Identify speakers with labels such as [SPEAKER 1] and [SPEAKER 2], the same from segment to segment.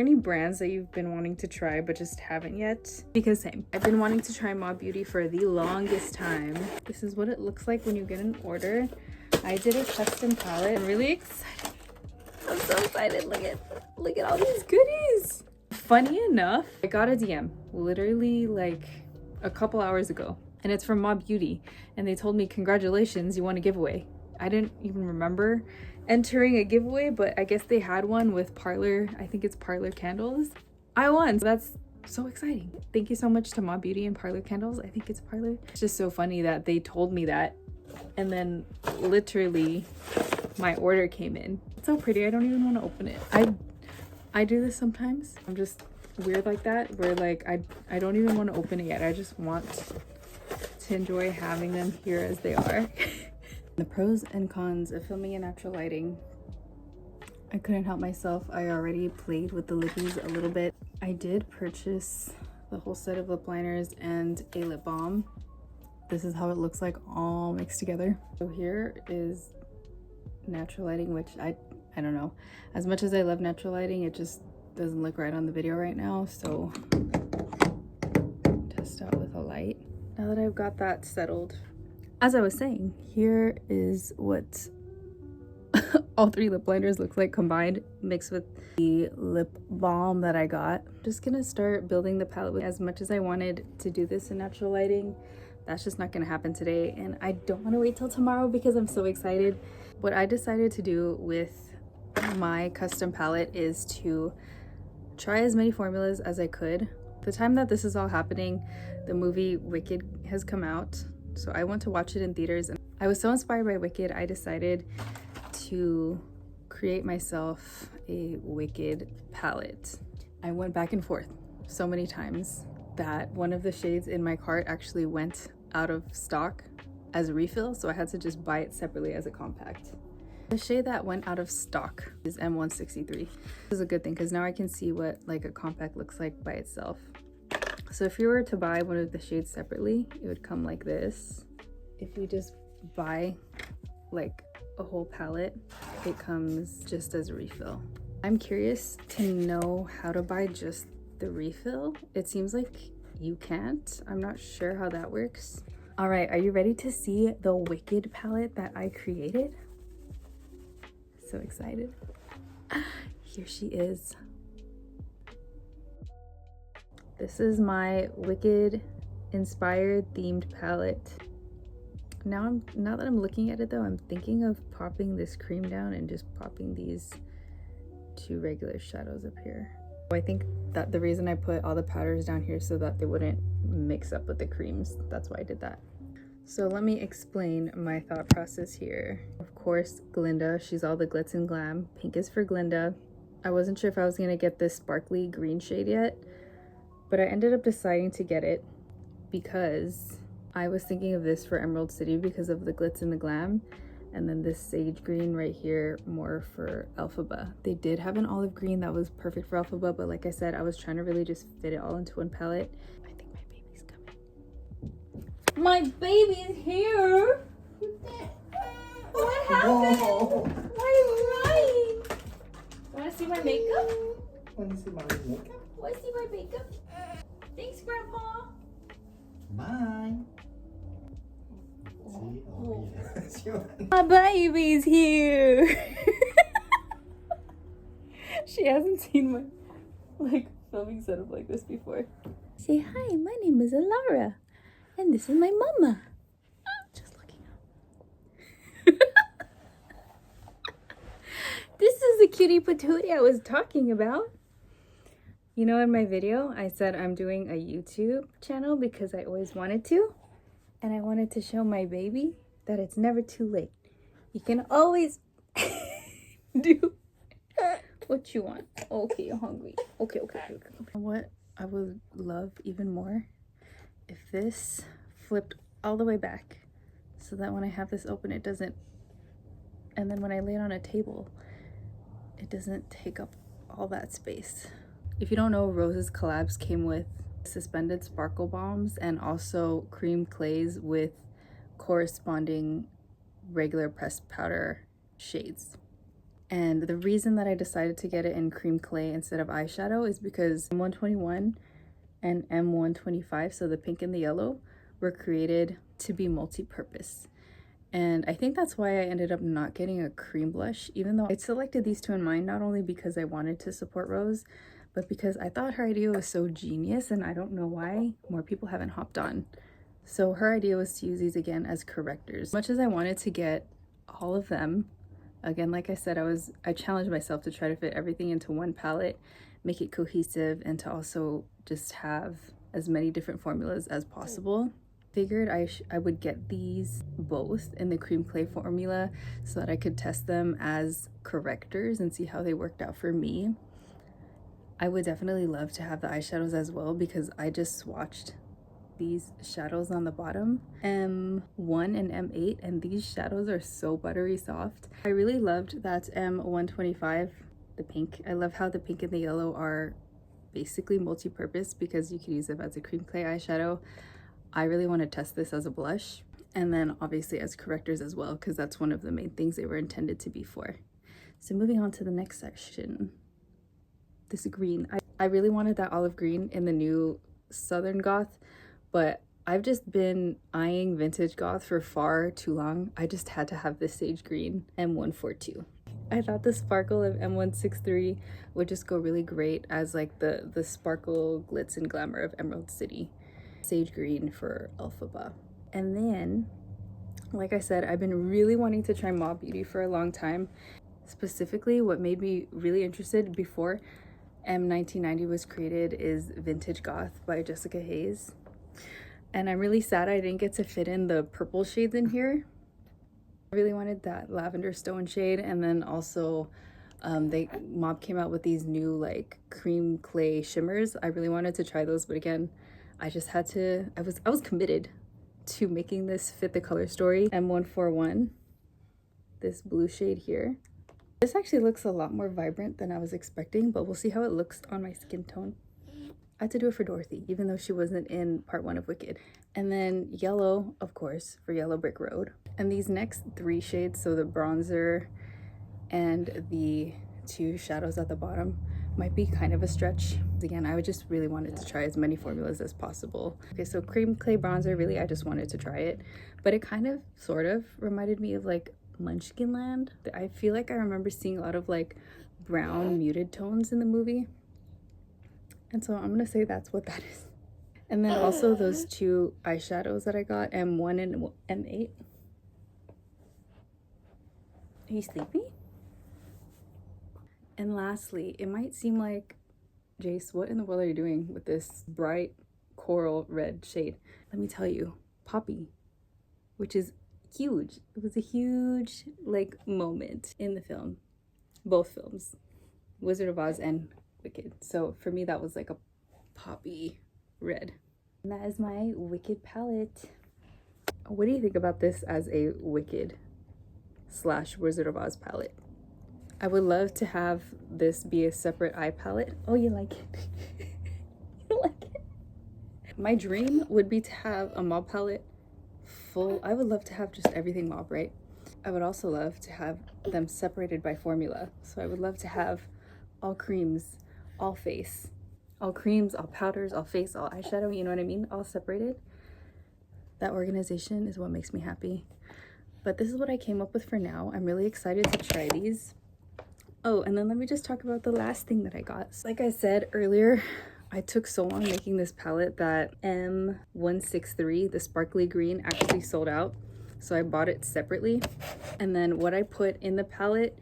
[SPEAKER 1] there any brands that you've been wanting to try but just haven't yet? Because same, I've been wanting to try Mob Beauty for the longest time. This is what it looks like when you get an order. I did a custom palette. I'm really excited. I'm so excited. Look at all these goodies. Funny enough, I got a DM literally like a couple hours ago, and it's from Mob Beauty, and they told me, congratulations, you won a giveaway. I didn't even remember entering a giveaway, but I guess they had one with Parlor. I think it's Parlor Candles. I won, so that's so exciting. Thank you so much to Mob Beauty and Parlor Candles. I think it's Parlor. It's just so funny that they told me that, and then literally my order came in. It's so pretty. I don't even want to open it. I do this sometimes. I'm just weird like that, where like I don't even want to open it yet. I just want to enjoy having them here as they are. The pros and cons of filming in natural lighting. I couldn't help myself. I already played with the lippies a little bit. I did purchase the whole set of lip liners and a lip balm. This is how it looks like all mixed together. So here is natural lighting, which I don't know. As much as I love natural lighting, it just doesn't look right on the video right now. So test out with a light. Now that I've got that settled, as I was saying, here is what all three lip liners looks like combined, mixed with the lip balm that I got. I'm just gonna start building the palette. As much as I wanted to do this in natural lighting, that's just not gonna happen today, and I don't want to wait till tomorrow because I'm so excited. What I decided to do with my custom palette is to try as many formulas as I could. The time that this is all happening, the movie Wicked has come out, so I went to watch it in theaters, and I was so inspired by Wicked, I decided to create myself a Wicked palette. I went back and forth so many times that one of the shades in my cart actually went out of stock as a refill, so I had to just buy it separately as a compact. The shade that went out of stock is M163. This is a good thing because now I can see what like a compact looks like by itself. So if you were to buy one of the shades separately, it would come like this. If you just buy like a whole palette, it comes just as a refill. I'm curious to know how to buy just the refill. It seems like you can't. I'm not sure how that works. All right, are you ready to see the Wicked palette that I created? So excited. Here she is. This is my Wicked inspired themed palette. Now that I'm looking at it though, I'm thinking of popping this cream down and just popping these two regular shadows up here. I think that the reason I put all the powders down here so that they wouldn't mix up with the creams. That's why I did that. So let me explain my thought process here. Of course, Glinda, she's all the glitz and glam. Pink is for Glinda. I wasn't sure if I was gonna get this sparkly green shade yet, but I ended up deciding to get it because I was thinking of this for Emerald City because of the glitz and the glam, and then this sage green right here more for Elphaba. They did have an olive green that was perfect for Elphaba, but like I said, I was trying to really just fit it all into one palette. I think my baby's coming. My baby's here! What happened?
[SPEAKER 2] Whoa.
[SPEAKER 1] Why are you crying? Wanna see my makeup?
[SPEAKER 2] Want to see my makeup?
[SPEAKER 1] Wanna see my makeup? Thanks, Grandpa.
[SPEAKER 2] Bye. See? Oh, yeah.
[SPEAKER 1] My baby's here. She hasn't seen my like filming setup like this before. Say hi, my name is Alara, and this is my mama. Just looking up. This is the cutie patootie I was talking about. You know, in my video, I said I'm doing a YouTube channel because I always wanted to. And I wanted to show my baby that it's never too late. You can always do what you want. Okay, you're hungry. Okay. What I would love even more if this flipped all the way back so that when I have this open, it doesn't, and then when I lay it on a table, it doesn't take up all that space. If you don't know, Rose's collabs came with suspended sparkle bombs and also cream clays with corresponding regular pressed powder shades. And the reason that I decided to get it in cream clay instead of eyeshadow is because M121 and M125, so the pink and the yellow, were created to be multi-purpose. And I think that's why I ended up not getting a cream blush, even though I selected these two in mind, not only because I wanted to support Rose, but because I thought her idea was so genius, and I don't know why more people haven't hopped on. So her idea was to use these again as correctors. As much as I wanted to get all of them, again, like I said, I challenged myself to try to fit everything into one palette, make it cohesive, and to also just have as many different formulas as possible. Figured I would get these both in the cream clay formula so that I could test them as correctors and see how they worked out for me. I would definitely love to have the eyeshadows as well, because I just swatched these shadows on the bottom, M1 and M8, and these shadows are so buttery soft. I really loved that M125, the pink. I love how the pink and the yellow are basically multi-purpose because you could use them as a cream clay eyeshadow. I really want to test this as a blush, and then obviously as correctors as well, because that's one of the main things they were intended to be for. So moving on to the next section, this green. I really wanted that olive green in the new Southern Goth, but I've just been eyeing vintage goth for far too long. I just had to have this sage green M142. I thought the sparkle of M163 would just go really great as like the sparkle, glitz, and glamour of Emerald City. Sage green for Elphaba. And then, like I said, I've been really wanting to try Mauve Beauty for a long time. Specifically, what made me really interested before M1990 was created is Vintage Goth by Jessica Hayes. And I'm really sad I didn't get to fit in the purple shades in here. I really wanted that lavender stone shade, and then also Mauve came out with these new like cream clay shimmers. I really wanted to try those, but again, I just had to, I was committed to making this fit the color story. M141, this blue shade here. This actually looks a lot more vibrant than I was expecting, but we'll see how it looks on my skin tone. I had to do it for Dorothy, even though she wasn't in part 1 of Wicked. And then yellow, of course, for Yellow Brick Road. And these next 3 shades, so the bronzer and the 2 shadows at the bottom, might be kind of a stretch. Again, I just really wanted to try as many formulas as possible. Okay, so cream clay bronzer, really, I just wanted to try it. But it kind of, sort of, reminded me of like Munchkinland. I feel like I remember seeing a lot of like brown muted tones in the movie. And so I'm gonna say that's what that is. And then also those 2 eyeshadows that I got, M1 and M8. Are you sleepy? And lastly, it might seem like, Jace, what in the world are you doing with this bright coral red shade? Let me tell you, Poppy, which is huge. It was a huge like moment in the film, both films, Wizard of Oz and Wicked. So for me, that was like a poppy red. And that is my Wicked palette. What do you think about this as a Wicked / Wizard of Oz palette? I would love to have this be a separate eye palette. Oh, you like it? You like it? My dream would be to have a mauve palette full. I would love to have just everything mauve, right? I would also love to have them separated by formula. So I would love to have all creams, all face, all creams, all powders, all face, all eyeshadow, you know what I mean? All separated. That organization is what makes me happy. But this is what I came up with for now. I'm really excited to try these. Oh, and then let me just talk about the last thing that I got. So like I said earlier, I took so long making this palette that M163, the sparkly green, actually sold out. So I bought it separately. And then what I put in the palette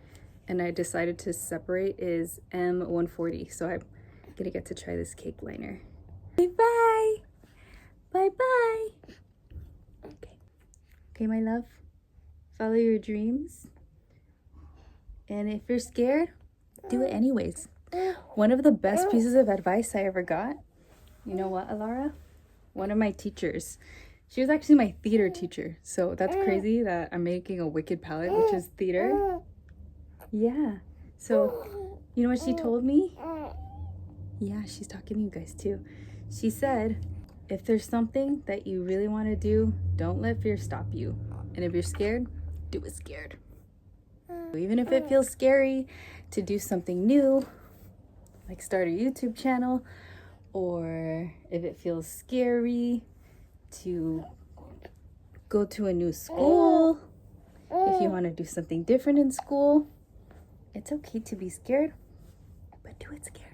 [SPEAKER 1] and I decided to separate is M140. So I'm gonna get to try this cake liner. Bye-bye. Bye-bye. Okay. Okay, my love. Follow your dreams. And if you're scared, do it anyways. One of the best pieces of advice I ever got, you know what, Alara? One of my teachers. She was actually my theater teacher. So that's crazy that I'm making a Wicked palette, which is theater. Yeah. So, you know what she told me? Yeah, she's talking to you guys too. She said, if there's something that you really want to do, don't let fear stop you. And if you're scared, do it scared. Even if it feels scary to do something new, like start a YouTube channel, or if it feels scary to go to a new school, if you want to do something different in school, it's okay to be scared, but do it scared.